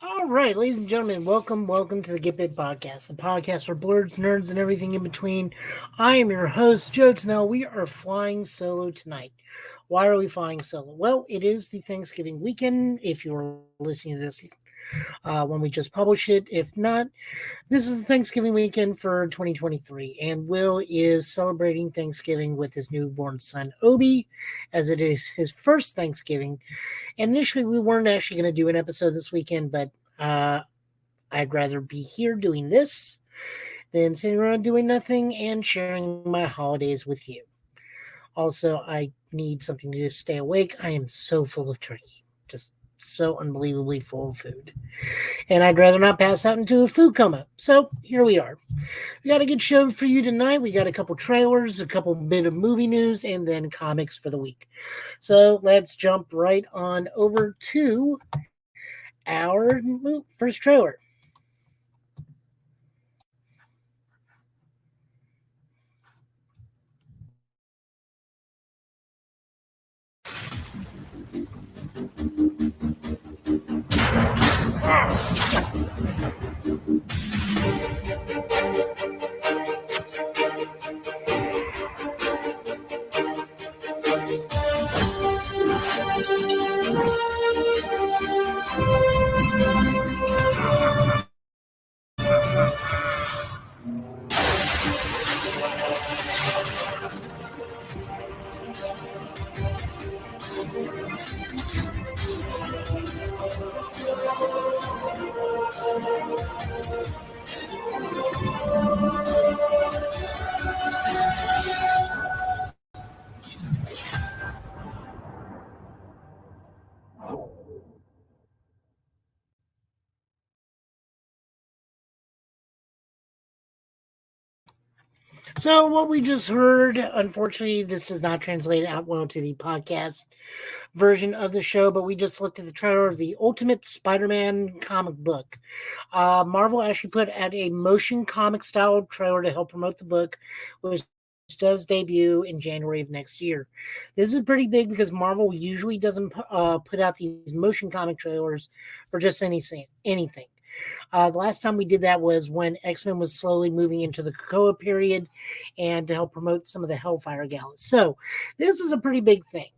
All right, ladies and gentlemen, welcome to the Get Bit Podcast, the podcast for blurs, nerds, and everything in between. I am your host, Joe Tennell. We are flying solo tonight. Why are we flying solo? Well, it is the Thanksgiving weekend. If you're listening to this when we just publish it, if not, this is the Thanksgiving weekend for 2023, and Will is celebrating Thanksgiving with his newborn son Obi, as it is his first Thanksgiving. And initially, we weren't actually going to do an episode this weekend, but uh, I'd rather be here doing this than sitting around doing nothing and sharing my holidays with you. Also, I need something to just stay awake. I am so full of turkey, just so unbelievably full of food. And I'd rather not pass out into a food coma. So here we are. We got a good show for you tonight. We got a couple trailers, a couple bit of movie news, and then comics for the week. So let's jump right on over to our first trailer. So, what we just heard, unfortunately, this does not translate out well to the podcast version of the show, but we just looked at the trailer of the Ultimate Spider Man comic book. Marvel actually put out a motion comic style trailer to help promote the book, which does debut in January of next year. This is pretty big because Marvel usually doesn't put out these motion comic trailers for just anything. The last time we did that was when X Men was slowly moving into the Krakoa period and to help promote some of the Hellfire Galas. So, this is a pretty big thing.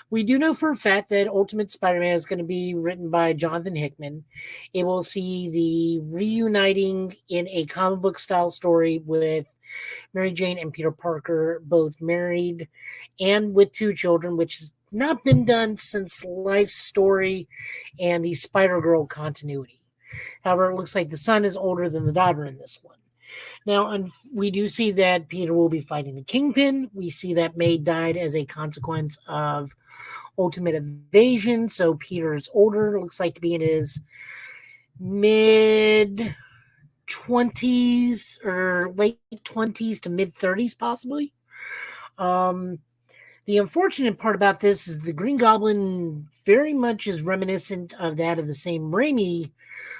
We do know for a fact that Ultimate Spider Man is going to be written by Jonathan Hickman. It will see the reuniting in a comic book style story with Mary Jane and Peter Parker, both married and with two children, which has not been done since Life Story and the Spider Girl continuity. However, it looks like the son is older than the daughter in this one. Now, we do see that Peter will be fighting the Kingpin. We see that May died as a consequence of Ultimate Evasion. So Peter is older, looks like to be in his mid 20s or late 20s to mid 30s, possibly. Um, the unfortunate part about this is the Green Goblin very much is reminiscent of that of the same Raimi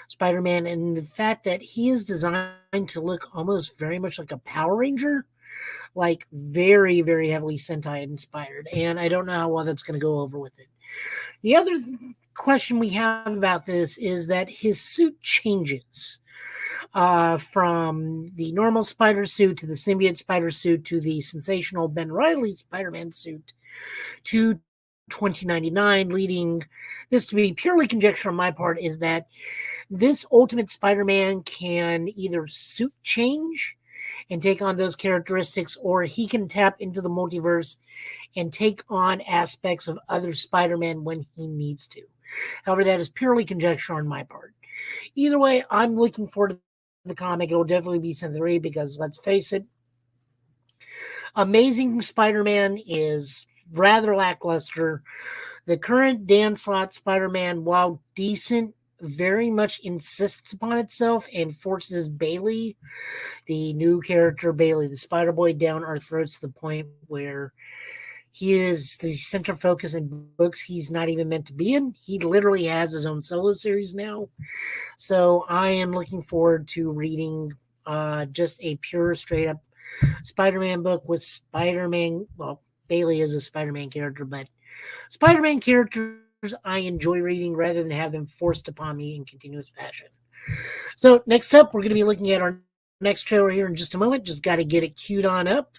Spider-Man, and the fact that he is designed to look almost very much like a Power Ranger, like very, very heavily Sentai inspired. And I don't know how well that's going to go over with it. The other question we have about this is that his suit changes from the normal spider suit to the symbiote spider suit to the sensational Ben Riley Spider-Man suit to 2099, leading this to be purely conjecture on my part, is that this Ultimate Spider-Man can either suit change and take on those characteristics, or he can tap into the multiverse and take on aspects of other Spider-Man when he needs to. However, that is purely conjecture on my part. Either way, I'm looking forward to the comic. It'll definitely be Sen 3 because, let's face it, Amazing Spider-Man is rather lackluster. The current Dan Slott Spider-Man, while decent, very much insists upon itself and forces Bailey, the new character Bailey, the Spider Boy, down our throats to the point where he is the center focus in books he's not even meant to be in. He literally has his own solo series now. So I am looking forward to reading just a pure, straight up Spider Man book with Spider Man. Well, Bailey is a Spider Man character, but Spider Man characters I enjoy reading rather than have them forced upon me in continuous fashion. So next up, we're going to be looking at our next trailer here in just a moment. Just got to get it queued on up.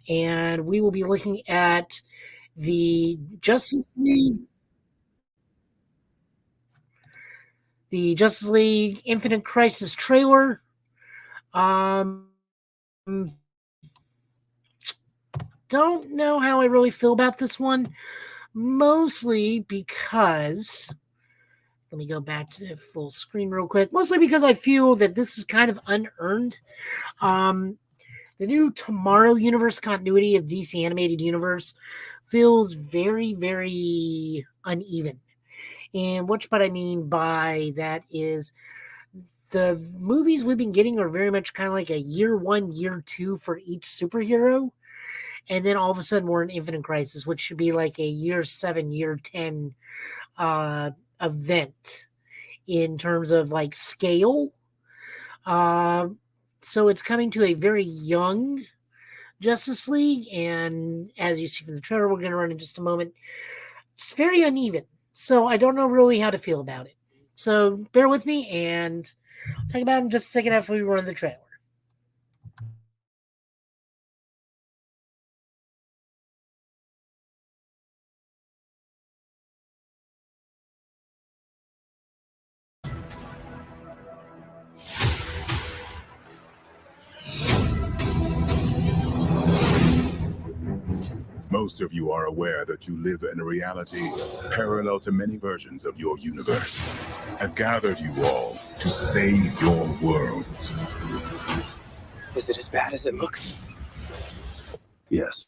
And we will be looking at the Justice League Infinite Crisis trailer. Um, don't know how I really feel about this one, mostly because let me go back to full screen real quick. Mostly because I feel that this is kind of unearned. Um, the new Tomorrow Universe continuity of DC Animated Universe feels very, very uneven. And what I mean by that is the movies we've been getting are very much kind of like a year one, year two for each superhero. And then all of a sudden we're in Infinite Crisis, which should be like a year 7, year 10 event in terms of like scale. Uh, so it's coming to a very young Justice League. And as you see from the trailer, we're going to run in just a moment. It's very uneven. So I don't know really how to feel about it. So bear with me and I'll talk about it in just a second after we run the trailer. Most of you are aware that you live in a reality parallel to many versions of your universe. I've gathered you all to save your worlds. Is it as bad as it looks? Yes.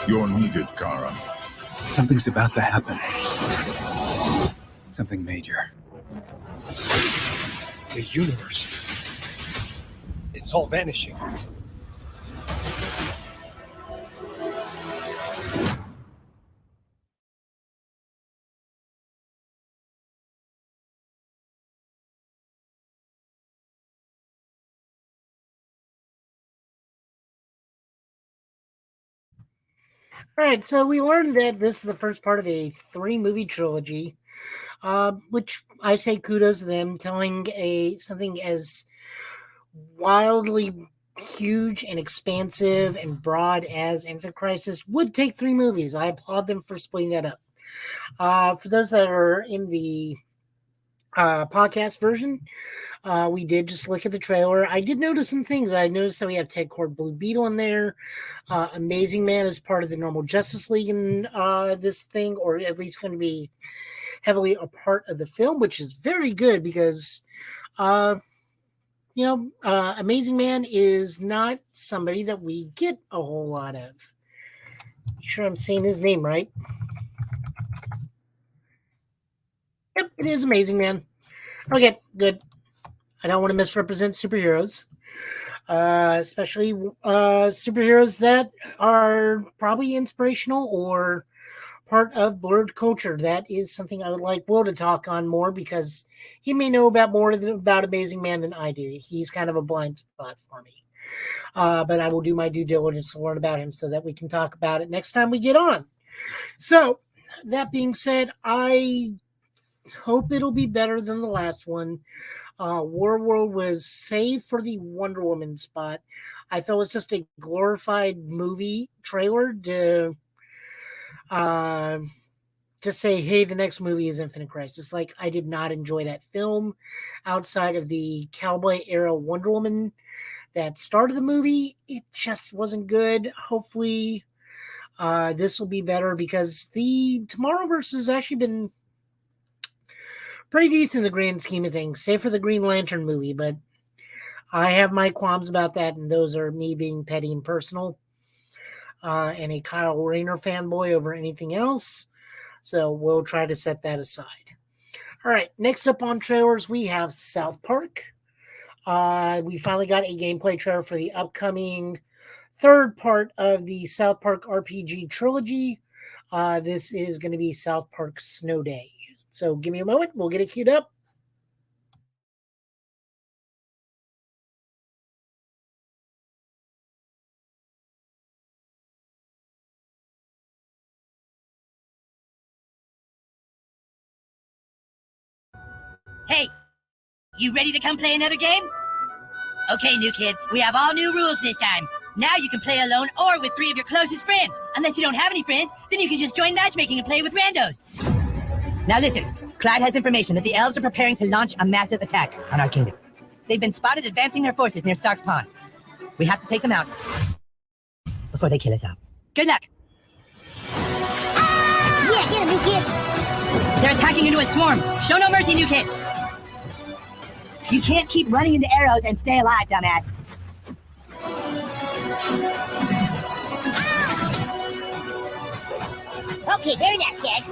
You're needed, Kara. Something's about to happen. Something major. The universe. It's all vanishing. All right, so we learned that this is the first part of a 3-movie trilogy, which I say kudos to them, telling something as wildly huge and expansive and broad as Infinite Crisis would take 3 movies. I applaud them for splitting that up. For those that are in the podcast version, we did just look at the trailer. I did notice some things. I noticed that we have Ted Kord Blue Beetle in there. Amazing Man is part of the normal Justice League in this thing, or at least going to be heavily a part of the film, which is very good because, Amazing Man is not somebody that we get a whole lot of. You sure I'm saying his name right? Yep, it is Amazing Man. Okay, good. I don't want to misrepresent superheroes. Especially superheroes that are probably inspirational or part of blurred culture. That is something I would like Will to talk on more because he may know about more about Amazing Man than I do. He's kind of a blind spot for me. But I will do my due diligence to learn about him so that we can talk about it next time we get on. So, that being said, I hope it'll be better than the last one. Warworld was saved for the Wonder Woman spot. I felt it was just a glorified movie trailer uh, to say, hey, the next movie is Infinite Crisis. Like, I did not enjoy that film outside of the cowboy era Wonder Woman that started the movie. It just wasn't good. Hopefully, this will be better because the Tomorrowverse has actually been pretty decent in the grand scheme of things, save for the Green Lantern movie, but I have my qualms about that, and those are me being petty and personal, and a Kyle Rayner fanboy over anything else. So we'll try to set that aside. All right, next up on trailers, we have South Park. We finally got a gameplay trailer for the upcoming third part of the South Park RPG trilogy. This is going to be South Park Snow Day. So give me a moment. We'll get it queued up. Hey, you ready to come play another game? Okay, new kid, we have all new rules this time. Now you can play alone or with 3 of your closest friends. Unless you don't have any friends, then you can just join matchmaking and play with randos. Now listen, Clyde has information that the elves are preparing to launch a massive attack on our kingdom. They've been spotted advancing their forces near Stark's Pond. We have to take them out before they kill us all. Good luck. Yeah, get him, new kid. They're attacking into a swarm. Show no mercy, new kid. You can't keep running into arrows and stay alive, dumbass. Okay, very nice, guys.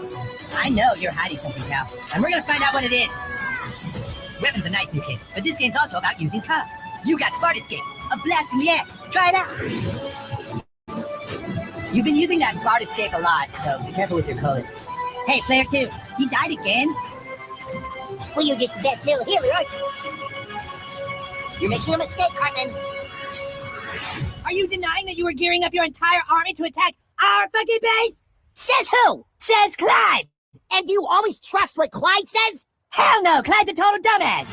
I know you're hiding something, pal, and we're gonna find out what it is. Weapons are nice, new kid, but this game's also about using cards. You got Fart Escape, a blast from the axe. Try it out. You've been using that Fart Escape a lot, so be careful with your code. Hey, player 2, he died again? Well, you're just the best little healer, aren't you? You're making a mistake, Cartman. Are you denying that you were gearing up your entire army to attack our fucking base? Says who? Says Clyde! And do you always trust what Clyde says? Hell no, Clyde's a total dumbass!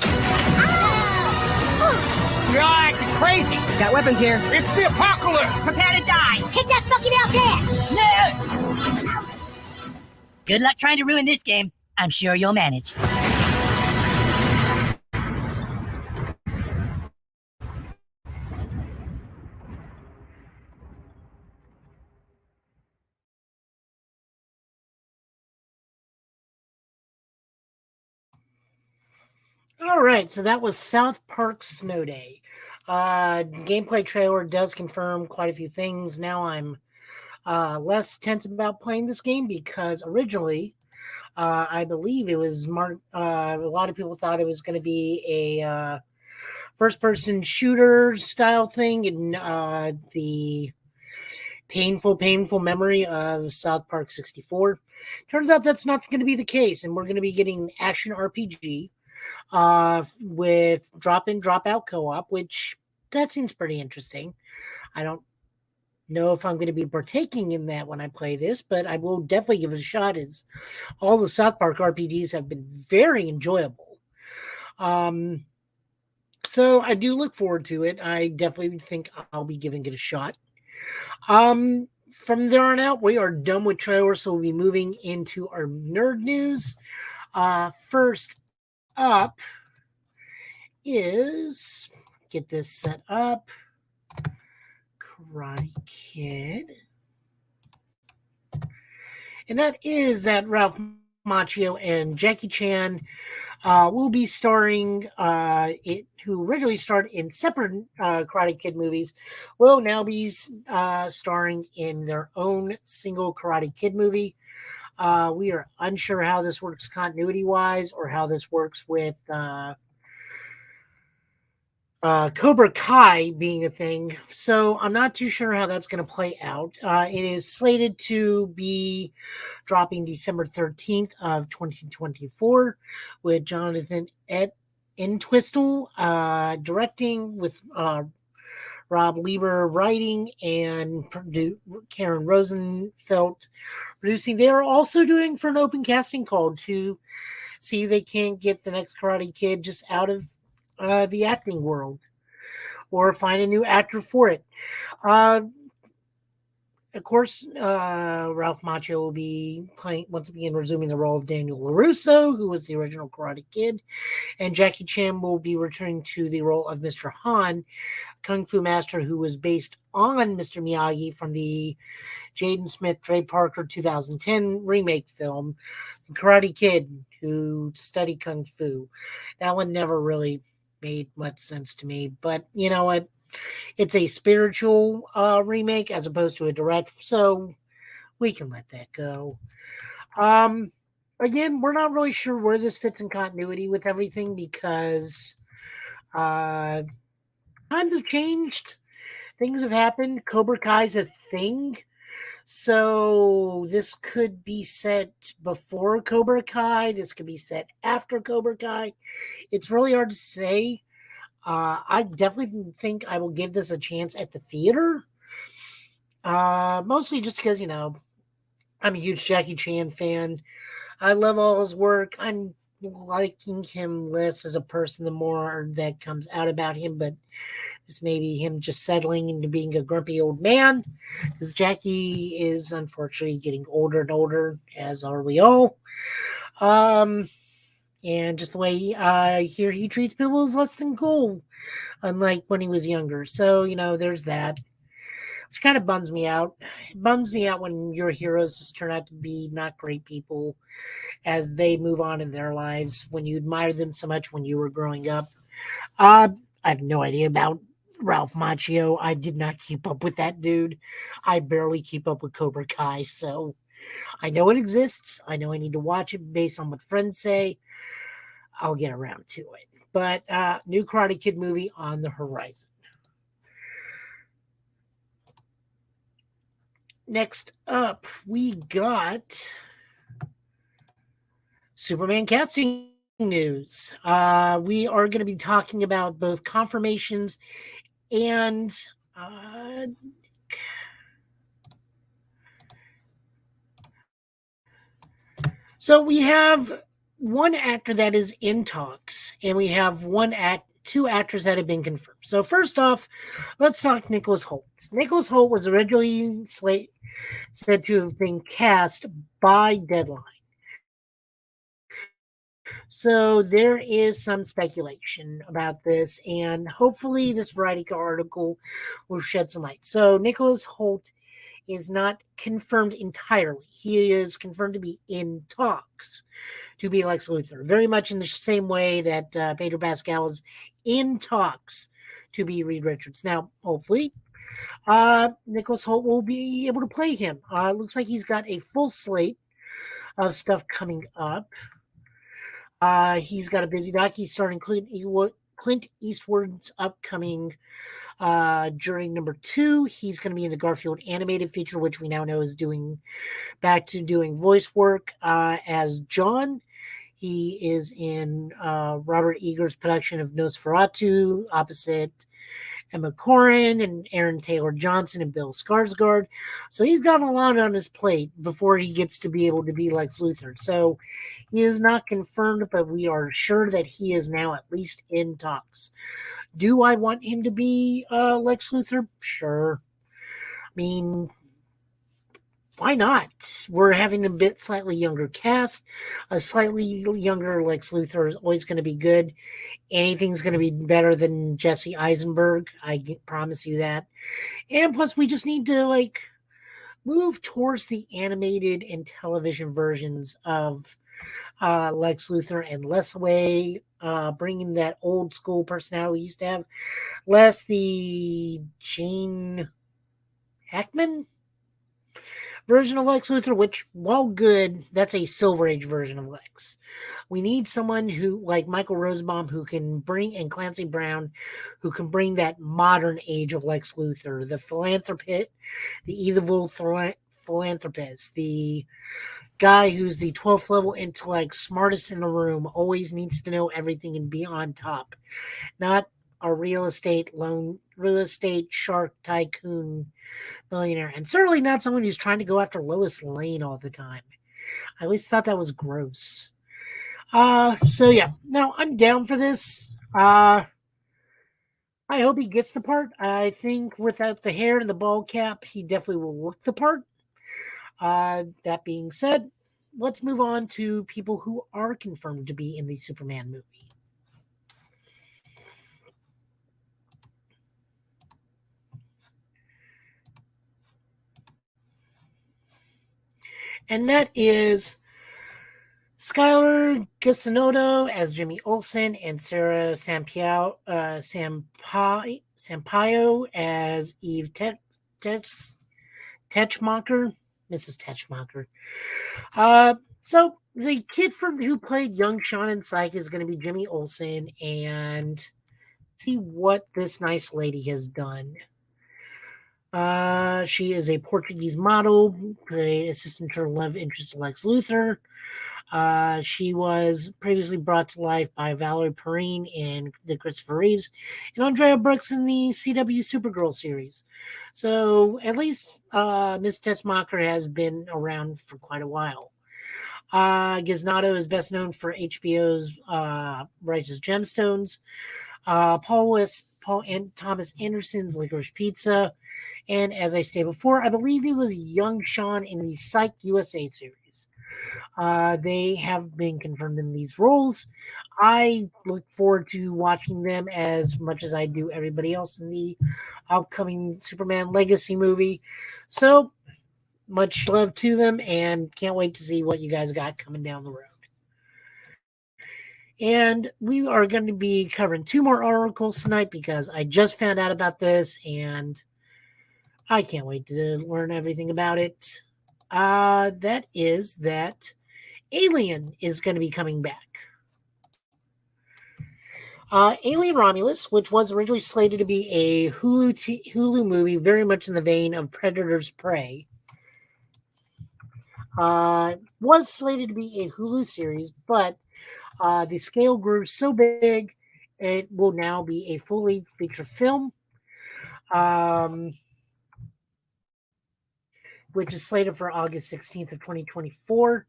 You're all acting crazy. Got weapons here. It's the apocalypse. Prepare to die! Kick that fucking elf's ass! No! Good luck trying to ruin this game. I'm sure you'll manage. All right, so that was South Park Snow Day. Gameplay trailer does confirm quite a few things. Now I'm less tense about playing this game because originally I believe it was a lot of people thought it was going to be a first-person shooter style thing, and the painful memory of South Park 64. Turns out that's not going to be the case, and we're going to be getting action RPG with drop-in, drop-out co-op, which that seems pretty interesting. I don't know if I'm going to be partaking in that when I play this, but I will definitely give it a shot, as all the South Park RPGs have been very enjoyable. So I do look forward to it. I definitely think I'll be giving it a shot. From there on out, we are done with trailers, so we'll be moving into our nerd news. First up is, get this set up, Karate Kid. And that is that Ralph Macchio and Jackie Chan will be starring, who originally starred in separate Karate Kid movies, will now be starring in their own single Karate Kid movie. We are unsure how this works continuity-wise, or how this works with Cobra Kai being a thing. So I'm not too sure how that's going to play out. It is slated to be dropping December 13th of 2024 with Jonathan Entwistle directing, with Rob Lieber writing, and Karen Rosenfeld producing. They are also doing for an open casting call to see if they can't get the next Karate Kid just out of the acting world, or find a new actor for it. Of course, Ralph Macchio will be playing, once again, resuming the role of Daniel LaRusso, who was the original Karate Kid, and Jackie Chan will be returning to the role of Mr. Han, Kung Fu Master, who was based on Mr. Miyagi from the Jaden Smith, Trey Parker 2010 remake film, Karate Kid, who studied Kung Fu. That one never really made much sense to me, but you know what? It's a spiritual remake as opposed to a direct, so we can let that go. Again, we're not really sure where this fits in continuity with everything, because times have changed. Things have happened. Cobra Kai's a thing. So this could be set before Cobra Kai. This could be set after Cobra Kai. It's really hard to say. I definitely think I will give this a chance at the theater. Mostly just because, I'm a huge Jackie Chan fan. I love all his work. I'm liking him less as a person the more that comes out about him, but it's maybe him just settling into being a grumpy old man, because Jackie is unfortunately getting older and older, as are we all. And just the way I hear he treats people is less than cool, unlike when he was younger. So, there's that, which kind of bums me out. It bums me out when your heroes just turn out to be not great people as they move on in their lives, when you admire them so much when you were growing up. I have no idea about Ralph Macchio. I did not keep up with that dude. I barely keep up with Cobra Kai, so I know it exists. I know I need to watch it based on what friends say. I'll get around to it. But new Karate Kid movie on the horizon. Next up, we got Superman casting news. We are going to be talking about both confirmations and so we have one actor that is in talks, and we have two actors that have been confirmed. So first off, let's talk Nicholas Hoult. Nicholas Hoult was originally said to have been cast by Deadline. So there is some speculation about this, and hopefully this Variety article will shed some light. So Nicholas Hoult is not confirmed entirely. He is confirmed to be in talks to be Lex Luthor, very much in the same way that Pedro Pascal is in talks to be Reed Richards. Now, hopefully, Nicholas Hoult will be able to play him. It looks like he's got a full slate of stuff coming up. He's got a busy doc. He's starting Clint Eastwood's upcoming during number 2. He's going to be in the Garfield animated feature, which we now know is back to doing voice work as John. He is in Robert Eager's production of Nosferatu opposite Emma Corrin and Aaron Taylor Johnson and Bill Skarsgård. So he's got a lot on his plate before he gets to be able to be Lex Luthor. So he is not confirmed, but we are sure that he is now at least in talks. Do I want him to be Lex Luthor? Sure. I mean, why not? We're having a slightly younger cast. A slightly younger Lex Luthor is always going to be good. Anything's going to be better than Jesse Eisenberg. I promise you that. And plus, we just need to move towards the animated and television versions of Lex Luthor and less away, bringing that old school personality we used to have. Less the Gene Hackman version of Lex Luthor, which, while good, that's a Silver Age version of Lex. We need someone who, like Michael Rosenbaum, who can bring, and Clancy Brown, who can bring that modern age of Lex Luthor, the philanthropist, the evil philanthropist, the guy who's the 12th level intellect, smartest in the room, always needs to know everything and be on top. Not a real estate shark tycoon millionaire, and certainly not someone who's trying to go after Lois Lane all the time. I always thought that was gross. So yeah, no, I'm down for this. I hope he gets the part. I think without the hair and the bald cap, he definitely will look the part. That being said, let's move on to people who are confirmed to be in the Superman movie. And that is Skylar Gisonoto as Jimmy Olsen and Sarah Sampaio as Eve Teschmacher, Mrs. Teschmacher. So the kid who played young Sean in Psych is going to be Jimmy Olsen, and see what this nice lady has done. She is a Portuguese model, played assistant to love interest Lex Luthor. She was previously brought to life by Valerie Perrine in the Christopher Reeves and Andrea Brooks in the CW Supergirl series. So at least Miss Teschmacher has been around for quite a while. Giznado is best known for HBO's Righteous Gemstones. Paul and Thomas Anderson's Licorice Pizza. And as I stated before, I believe he was young Sean in the Psych USA series. They have been confirmed in these roles. I look forward to watching them as much as I do everybody else in the upcoming Superman Legacy movie. So, much love to them, and can't wait to see what you guys got coming down the road. And we are going to be covering 2 more articles tonight because I just found out about this, and I can't wait to learn everything about it. That is that Alien is going to be coming back. Alien Romulus, which was originally slated to be a Hulu movie, very much in the vein of Predator's Prey, was slated to be a Hulu series, but the scale grew so big, it will now be a fully feature film, which is slated for August 16th of 2024.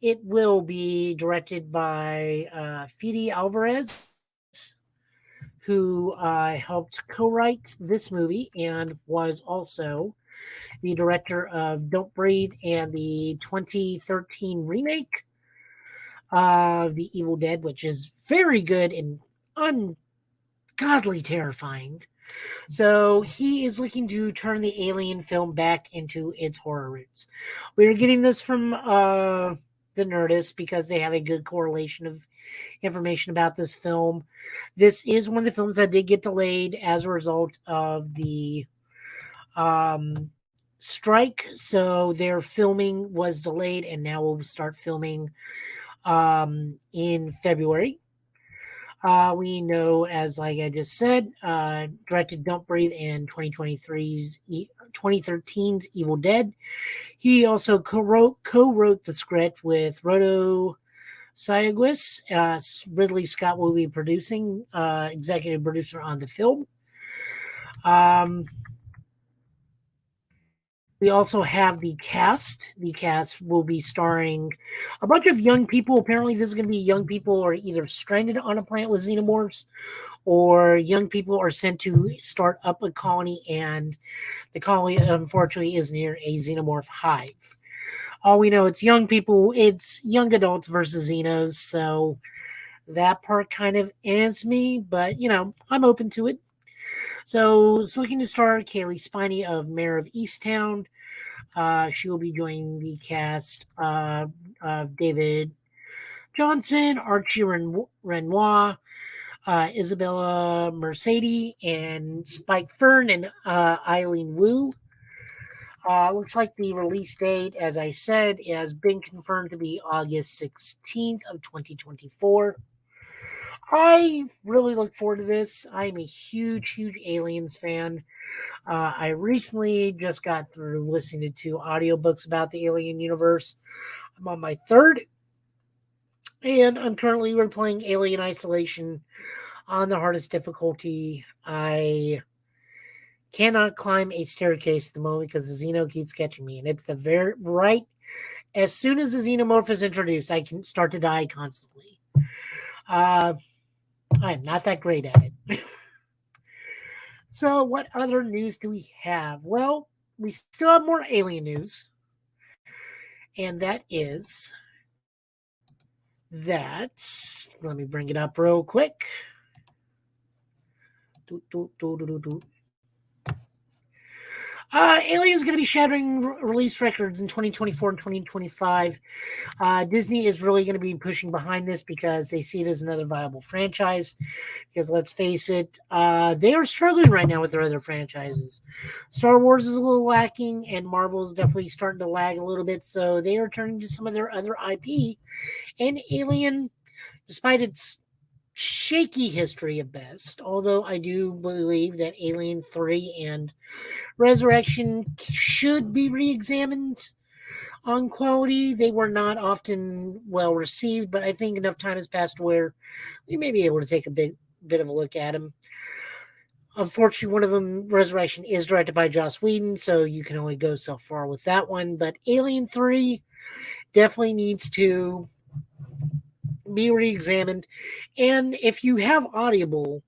It will be directed by Fede Alvarez, who helped co-write this movie and was also the director of Don't Breathe and the 2013 remake of The Evil Dead, which is very good and ungodly terrifying. So he is looking to turn the Alien film back into its horror roots. We're getting this from the Nerdist because they have a good correlation of information about this film. This is one of the films that did get delayed as a result of the strike. So their filming was delayed, and now we'll start filming in February. We know, as like I just said, directed Don't Breathe and 2013's Evil Dead. He also co-wrote the script with Rodo Sayguis. Ridley Scott will be producing, executive producer on the film. We also have the cast. The cast will be starring a bunch of young people. Apparently, this is going to be young people who are either stranded on a planet with xenomorphs, or young people are sent to start up a colony, and the colony, unfortunately, is near a xenomorph hive. All we know, it's young people, it's young adults versus xenos, so that part kind of ends me, but, I'm open to it. So it's looking to star Kaylee Spiney of Mayor of Easttown. She will be joining the cast of David Johnson, Archie Renoir, Isabella Mercedes, and Spike Fern, and Eileen Wu. Looks like the release date, as I said, has been confirmed to be August 16th of 2024. I really look forward to this. I'm a huge Aliens fan. I recently just got through listening to audiobooks about the Alien universe. I'm on my 3rd, and I'm currently replaying Alien Isolation on the hardest difficulty. I cannot climb a staircase at the moment because the Xeno keeps catching me, and it's the very right. As soon as the Xenomorph is introduced, I can start to die constantly. I'm not that great at it. So what other news do we have? Well, we still have more Alien news. And that is that, let me bring it up real quick. Alien is going to be shattering release records in 2024 and 2025. Disney is really going to be pushing behind this because they see it as another viable franchise. Because let's face it, they are struggling right now with their other franchises. Star Wars is a little lacking, and Marvel is definitely starting to lag a little bit. So they are turning to some of their other IP. And Alien, despite its shaky history at best, although I do believe that Alien 3 and Resurrection should be re-examined on quality. They were not often well received, but I think enough time has passed where we may be able to take a bit of a look at them. Unfortunately, one of them, Resurrection, is directed by Joss Whedon, so you can only go so far with that one. But Alien 3 definitely needs to be re-examined. And if you have Audible,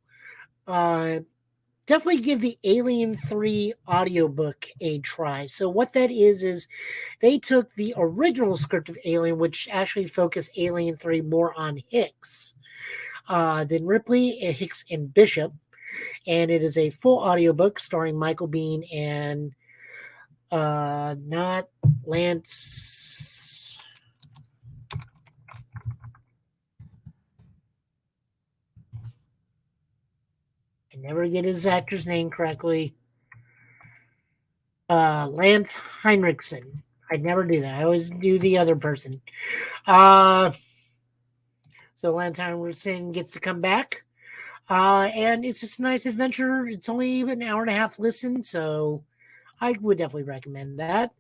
definitely give the Alien 3 audiobook a try. So what that is they took the original script of Alien, which actually focused Alien 3 more on Hicks than Ripley, Hicks, and Bishop. And it is a full audiobook starring Michael Biehn and not Lance. I never get his actor's name correctly. Lance Henriksen. I never do that. I always do the other person. So Lance Henriksen gets to come back. And it's just a nice adventure. It's only an hour and a half listen, so I would definitely recommend that.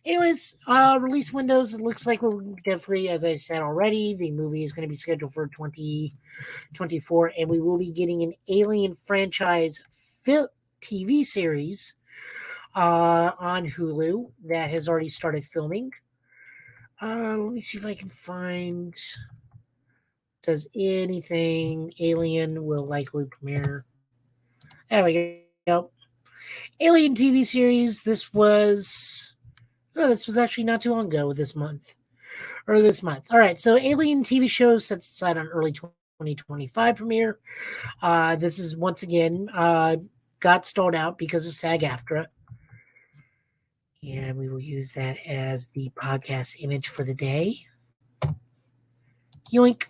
Anyways, release windows. It looks like we're definitely, as I said already, the movie is going to be scheduled for 2024, and we will be getting an Alien franchise TV series on Hulu that has already started filming. Let me see if I can find. Says anything Alien will likely premiere. There we go. Alien TV series. This was actually not too long ago this month. All right, so Alien TV show sets aside on early 2025 premiere. This is once again got stalled out because of SAG-AFTRA. And we will use that as the podcast image for the day. Yoink.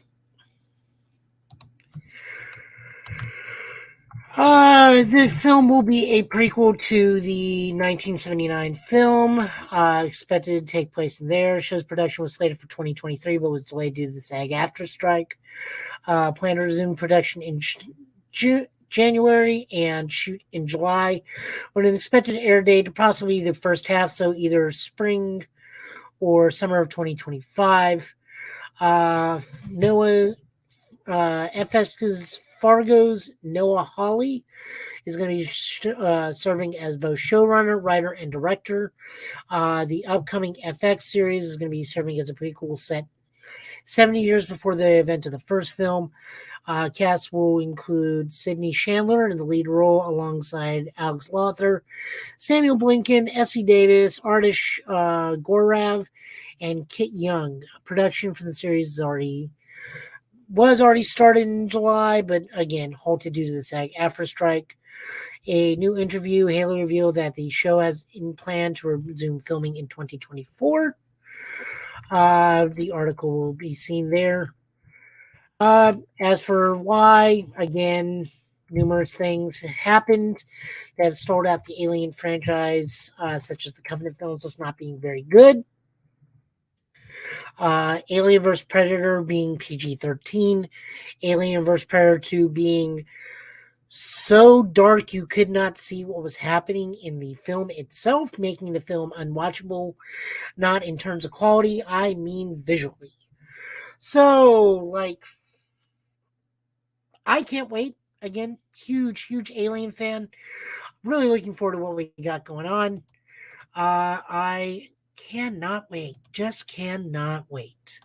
The film will be a prequel to the 1979 film, expected to take place in there. Show's production was slated for 2023, but was delayed due to the SAG-AFTRA strike. Planned to resume production in January and shoot in July, with an expected air date to possibly the first half, so either spring or summer of 2025. FX's Fargo's Noah Hawley is going to be serving as both showrunner, writer, and director. The upcoming FX series is going to be serving as a prequel set 70 years before the event of the first film. Cast will include Sidney Chandler in the lead role alongside Alex Lothar, Samuel Blinken, Essie Davis, Artish Gorav, and Kit Young. Production for the series was already started in July, but again, halted due to the SAG-AFTRA strike. A new interview, Haley revealed that the show has in plan to resume filming in 2024. The article will be seen there. As for why, again, numerous things happened that have stalled out the Alien franchise, such as the Covenant films just not being very good. Alien vs. Predator being PG-13, Alien vs. Predator 2 being so dark you could not see what was happening in the film itself, making the film unwatchable, not in terms of quality, I mean visually. So, I can't wait. Again, huge Alien fan. Really looking forward to what we got going on. I cannot wait. Just cannot wait.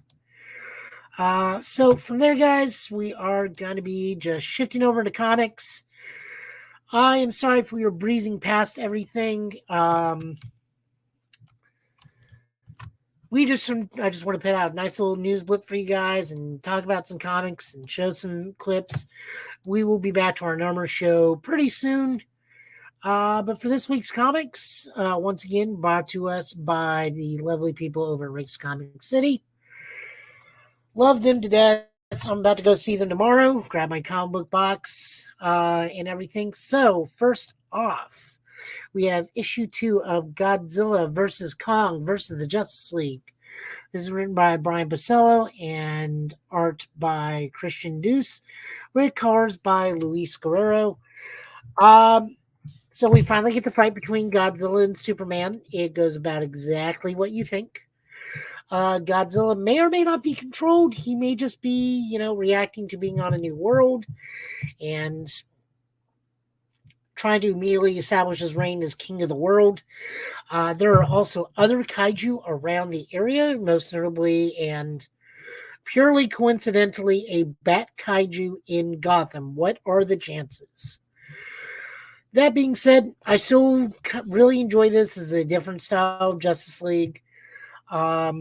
So from there, guys, we are going to be just shifting over to comics. I am sorry if we were breezing past everything. I just want to put out a nice little news blip for you guys and talk about some comics and show some clips. We will be back to our normal show pretty soon. But for this week's comics, once again, brought to us by the lovely people over at Rick's Comic City. Love them to death. I'm about to go see them tomorrow, grab my comic book box and everything. So, first off, we have issue 2 of Godzilla vs. Kong vs. the Justice League. This is written by Brian Bocello and art by Christian Deuce, with colors by Luis Guerrero. So we finally get the fight between Godzilla and Superman. It goes about exactly what you think. Godzilla may or may not be controlled. He may just be, reacting to being on a new world. And trying to immediately establish his reign as king of the world. There are also other kaiju around the area, most notably and purely coincidentally a bat kaiju in Gotham. What are the chances? That being said, I still really enjoy this. This is a different style of Justice League. I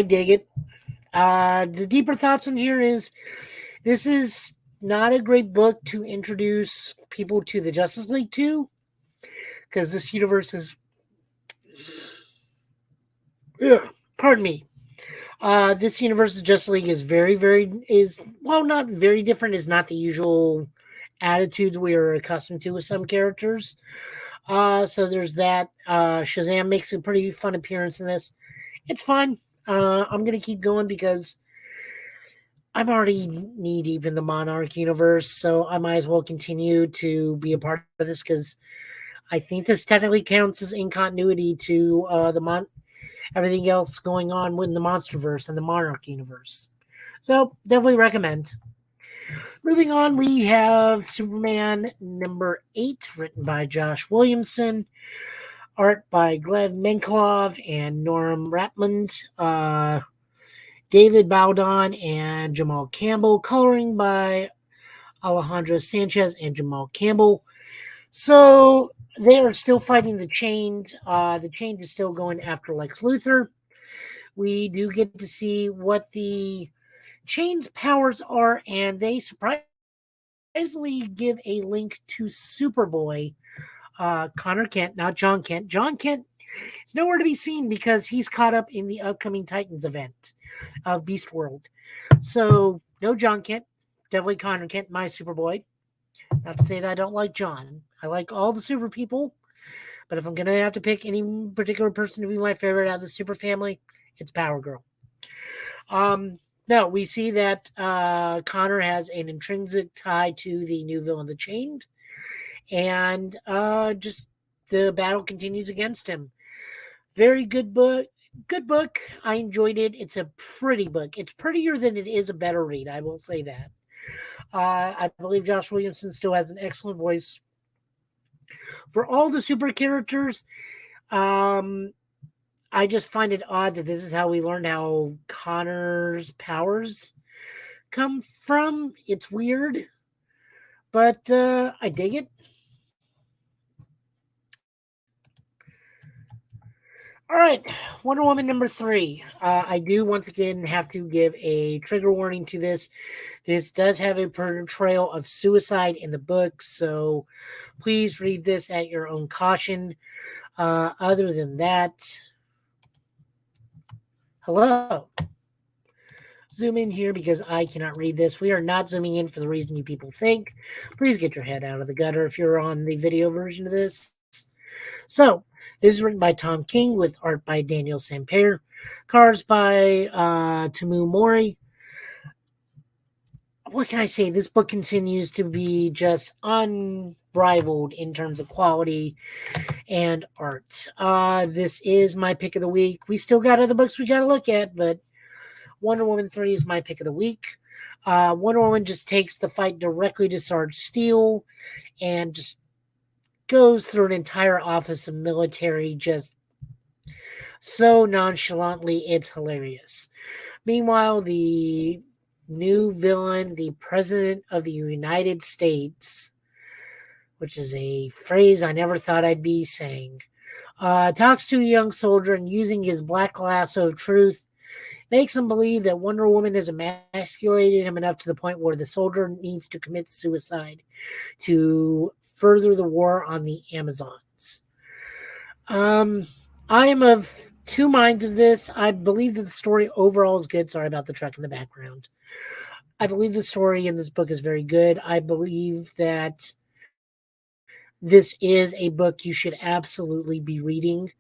dig it. The deeper thoughts in here is this is not a great book to introduce people to the Justice League to, because this universe is, pardon me. This universe of Justice League is not very different, is not the usual attitudes we are accustomed to with some characters. So there's that. Shazam makes a pretty fun appearance in this. It's fun. I'm going to keep going because I'm already knee deep in the Monarch universe, so I might as well continue to be a part of this because I think this technically counts as in continuity to everything else going on within the Monsterverse and the Monarch universe. So definitely recommend. Moving on, we have Superman number 8, written by Josh Williamson, art by Gleb Menkelov and Norm Rapmund, David Baldon and Jamal Campbell, coloring by Alejandro Sanchez and Jamal Campbell. So they are still fighting the Change. The Change is still going after Lex Luthor. We do get to see what the Change's powers are, and they surprisingly give a link to Superboy, Connor Kent, not John Kent. John Kent is nowhere to be seen because he's caught up in the upcoming Titans event of Beast World. So no John Kent, definitely Connor Kent, my Superboy. Not to say that I don't like John. I like all the super people, but if I'm going to have to pick any particular person to be my favorite out of the super family, it's Power Girl. No, we see that Connor has an intrinsic tie to the new villain, the Chained, and just the battle continues against him. Very good book. Good book. I enjoyed it. It's a pretty book. It's prettier than it is a better read. I will say that. I believe Josh Williamson still has an excellent voice for all the super characters. I just find it odd that this is how we learned how Connor's powers come from. It's weird, but I dig it. All right, Wonder Woman number 3. I do once again have to give a trigger warning to this. This does have a portrayal of suicide in the book, so please read this at your own caution. Other than that, hello. Zoom in here because I cannot read this. We are not zooming in for the reason you people think. Please get your head out of the gutter if you're on the video version of this. So, this is written by Tom King with art by Daniel Sampere, cards by Tamu Mori. What can I say? This book continues to be just unrivaled in terms of quality and art. This is my pick of the week. We still got other books we got to look at, but Wonder Woman 3 is my pick of the week. Wonder Woman just takes the fight directly to Sarge Steel and just goes through an entire office of military just so nonchalantly, it's hilarious. Meanwhile, the new villain, the President of the United States, which is a phrase I never thought I'd be saying, talks to a young soldier and using his black lasso of truth, makes him believe that Wonder Woman has emasculated him enough to the point where the soldier needs to commit suicide to further the war on the Amazons. I am of two minds of this. I believe that the story overall is good. Sorry about the truck in the background. I believe the story in this book is very good. I believe that this is a book you should absolutely be reading.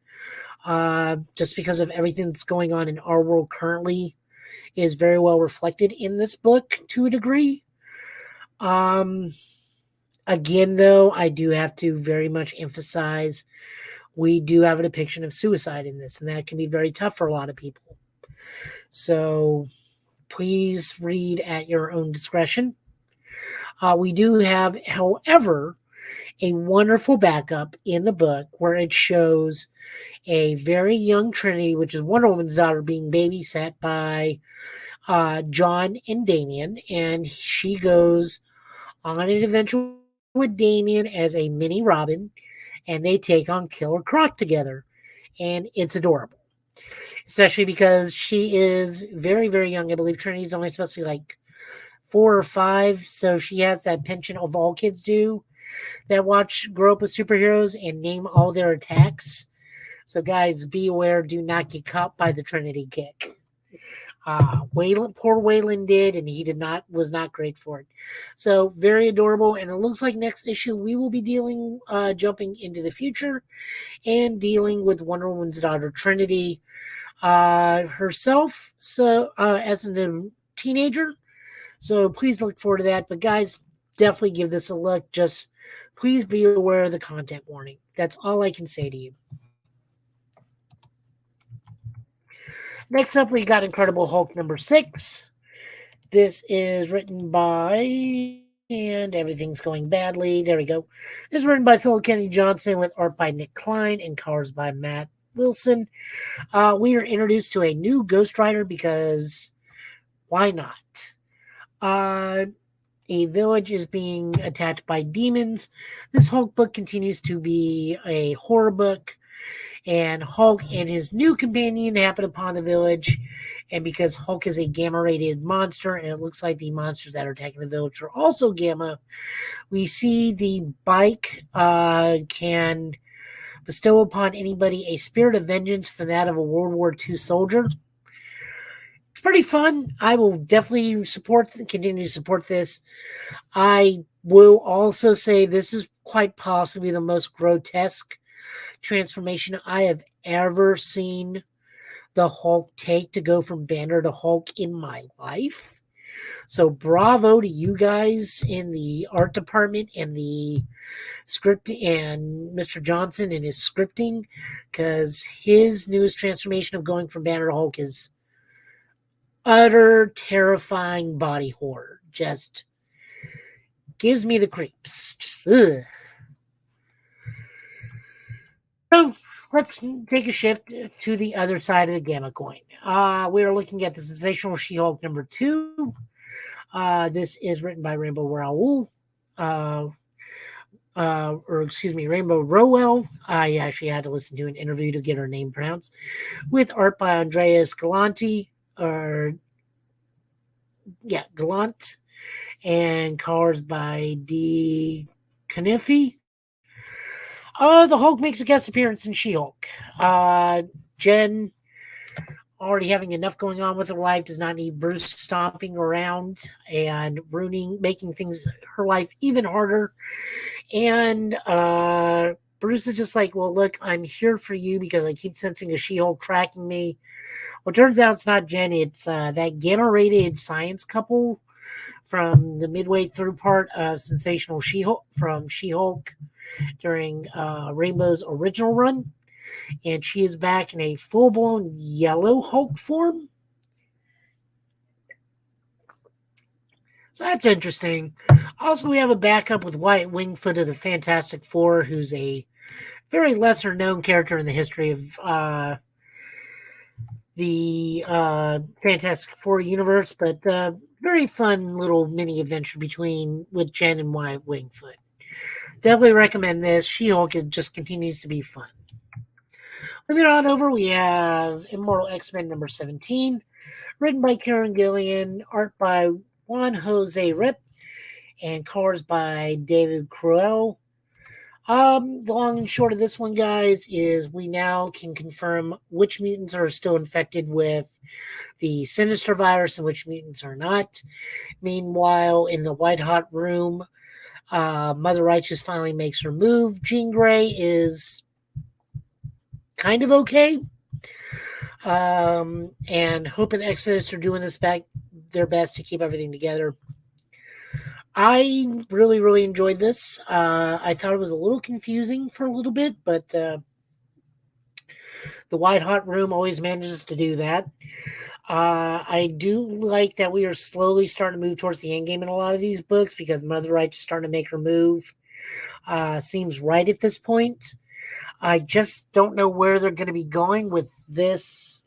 Just because of everything that's going on in our world currently is very well reflected in this book to a degree. Again, though, I do have to very much emphasize we do have a depiction of suicide in this, and that can be very tough for a lot of people. So please read at your own discretion. We do have, however, a wonderful backup in the book where it shows a very young Trinity, which is Wonder Woman's daughter, being babysat by John and Damian, and she goes on an adventure with Damian as a mini Robin, and they take on Killer Croc together, and it's adorable. Especially because she is very, very young. I believe Trinity's only supposed to be like 4 or 5, so she has that penchant of all kids do that grow up with superheroes and name all their attacks. So guys, be aware, do not get caught by the Trinity kick. Poor Waylon did, and he was not great for it. So very adorable, and it looks like next issue we will be jumping into the future and dealing with Wonder Woman's daughter Trinity herself, so as a teenager. So please look forward to that. But guys, definitely give this a look. Just please be aware of the content warning. That's all I can say to you. Next up, we got Incredible Hulk number 6. This is written by, and everything's going badly. There we go. This is written by Philip Kennedy Johnson with art by Nick Klein and colors by Matt Wilson. We are introduced to a new Ghost Rider because why not? A village is being attacked by demons. This Hulk book continues to be a horror book, and Hulk and his new companion happen upon the village, and because Hulk is a gamma-radiated monster, and it looks like the monsters that are attacking the village are also gamma, we see the bike can bestow upon anybody a spirit of vengeance from that of a World War II soldier. It's pretty fun. I will definitely continue to support this. I will also say this is quite possibly the most grotesque transformation I have ever seen the Hulk take to go from Banner to Hulk in my life. So bravo to you guys in the art department and the script and Mr. Johnson and his scripting, because his newest transformation of going from Banner to Hulk is utter terrifying body horror. Just gives me the creeps. Just ugh. So let's take a shift to the other side of the gamma coin. We are looking at the Sensational She-Hulk number 2. This is written by Rainbow Rowell. Rainbow Rowell. I actually had to listen to an interview to get her name pronounced. With art by Andreas Gallant, and colors by D. Caniffy. The Hulk makes a guest appearance in She-Hulk. Jen, already having enough going on with her life, does not need Bruce stomping around and making her life even harder. And Bruce is just like, well, look, I'm here for you because I keep sensing a She-Hulk tracking me. Well, it turns out it's not Jen. It's that gamma-radiated science couple from the midway through part of Sensational She-Hulk, from She-Hulk during Rainbow's original run. And she is back in a full-blown yellow Hulk form. So that's interesting. Also, we have a backup with Wyatt Wingfoot of the Fantastic Four, who's a very lesser-known character in the history of the Fantastic Four universe, but very fun little mini adventure with Jen and Wyatt Wingfoot. Definitely recommend this. She-Hulk just continues to be fun. Moving on over, we have Immortal X-Men number 17, written by Kieron Gillian, art by Juan Jose Rip, and colors by David Cruel. The long and short of this one, guys, is we now can confirm which mutants are still infected with the Sinister virus and which mutants are not. Meanwhile, in the White Hot Room, Mother Righteous finally makes her move. Jean Grey is kind of okay. And Hope and Exodus are doing their best to keep everything together. I really, really enjoyed this. I thought it was a little confusing for a little bit, but the White Hot Room always manages to do that. I do like that we are slowly starting to move towards the end game in a lot of these books because Mother Right is starting to make her move. Seems right at this point. I just don't know where they're going to be going with this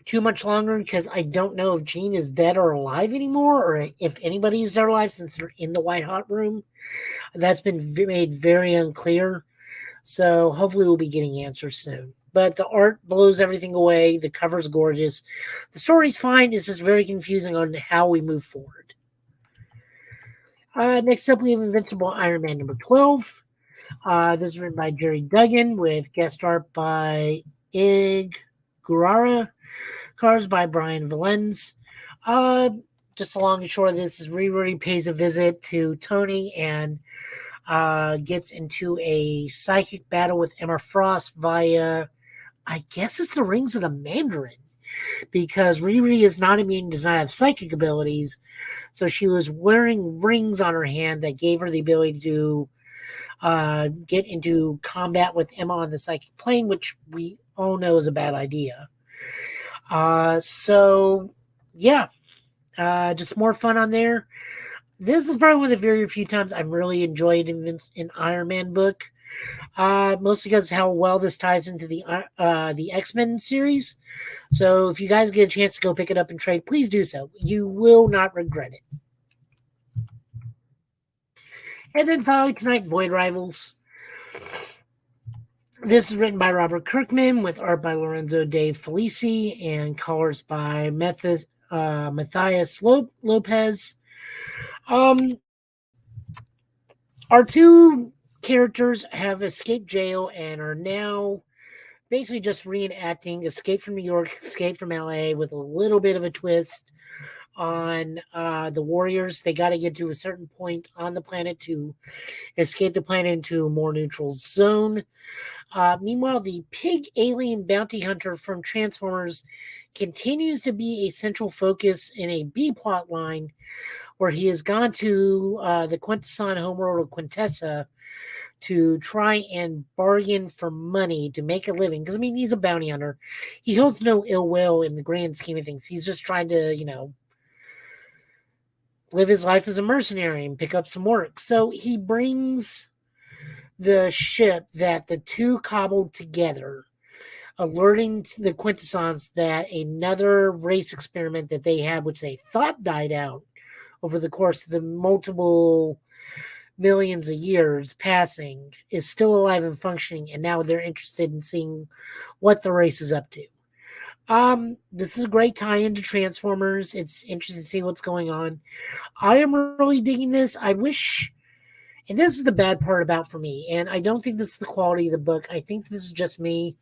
too much longer because I don't know if Jean is dead or alive anymore or if anybody is dead or alive since they're in the White Hot Room. That's been made very unclear. So hopefully we'll be getting answers soon. But the art blows everything away. The cover's gorgeous. The story's fine. It's just very confusing on how we move forward. Next up, we have Invincible Iron Man number 12. This is written by Jerry Duggan with guest art by Ig Gurara. Cars by Brian Valens. Just the long and short of this is Riri pays a visit to Tony and gets into a psychic battle with Emma Frost via, I guess it's the rings of the Mandarin, because Riri is not immune, does not have psychic abilities, so she was wearing rings on her hand that gave her the ability to get into combat with Emma on the psychic plane, which we all know is a bad idea. So yeah, just more fun on there. This is probably one of the very few times I've really enjoyed an Iron Man book, mostly because how well this ties into the X-Men series. So if you guys get a chance to go pick it up and trade, please do so. You will not regret it. And then finally tonight, Void Rivals. This is written by Robert Kirkman with art by Lorenzo De Felici and colors by Matthias Lopez. Our two characters have escaped jail and are now basically just reenacting Escape from New York, Escape from LA with a little bit of a twist on the Warriors. They got to get to a certain point on the planet to escape the planet into a more neutral zone. Meanwhile, the pig alien bounty hunter from Transformers continues to be a central focus in a B plot line where he has gone to the Quintesson homeworld of Quintessa to try and bargain for money to make a living. Because, I mean, he's a bounty hunter. He holds no ill will in the grand scheme of things. He's just trying to, live his life as a mercenary and pick up some work. So he brings the ship that the two cobbled together, alerting the Quintessons that another race experiment that they had, which they thought died out over the course of the multiple millions of years passing, is still alive and functioning, and now they're interested in seeing what the race is up to. This is a great tie-in to Transformers. It's interesting to see what's going on. I am really digging this. I wish, and this is the bad part about for me, and I don't think this is the quality of the book. I think this is just me,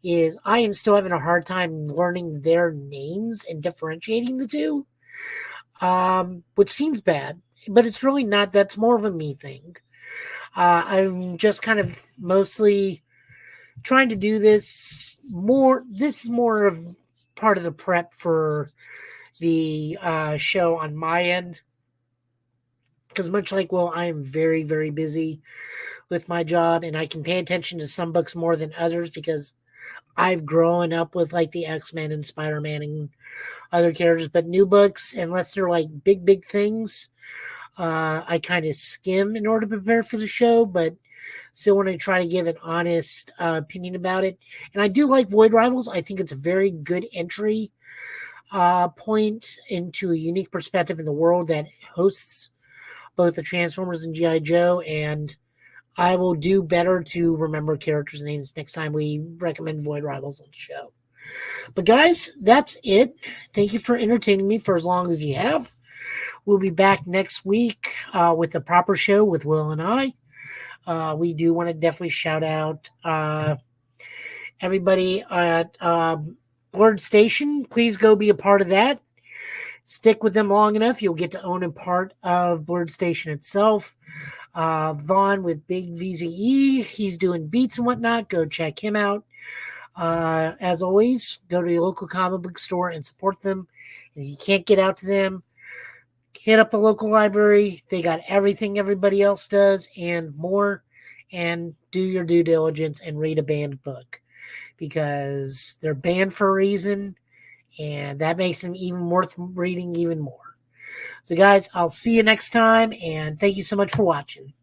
is I am still having a hard time learning their names and differentiating the two, which seems bad, but it's really not. That's more of a me thing. I'm just kind of mostly trying to do this more. This is more of part of the prep for the show on my end. Because much like, I am very, very busy with my job, and I can pay attention to some books more than others because I've grown up with like the X-Men and Spider-Man and other characters. But new books, unless they're like big, big things, I kind of skim in order to prepare for the show, but still want to try to give an honest opinion about it. And I do like Void Rivals. I think it's a very good entry point into a unique perspective in the world that hosts both the Transformers and G.I. Joe, and I will do better to remember characters' names next time we recommend Void Rivals on the show. But guys, that's it. Thank you for entertaining me for as long as you have. We'll be back next week with a proper show with Will and I. We do want to definitely shout out everybody at Blurred Station. Please go be a part of that. Stick with them long enough, you'll get to own a part of Blurred Station itself. Vaughn with Big VZE, he's doing beats and whatnot. Go check him out. As always, go to your local comic book store and support them. If you can't get out to them, hit up the local library. They got everything everybody else does and more. And do your due diligence and read a banned book. because they're banned for a reason, and that makes them even worth reading even more. So, guys, I'll see you next time, and thank you so much for watching.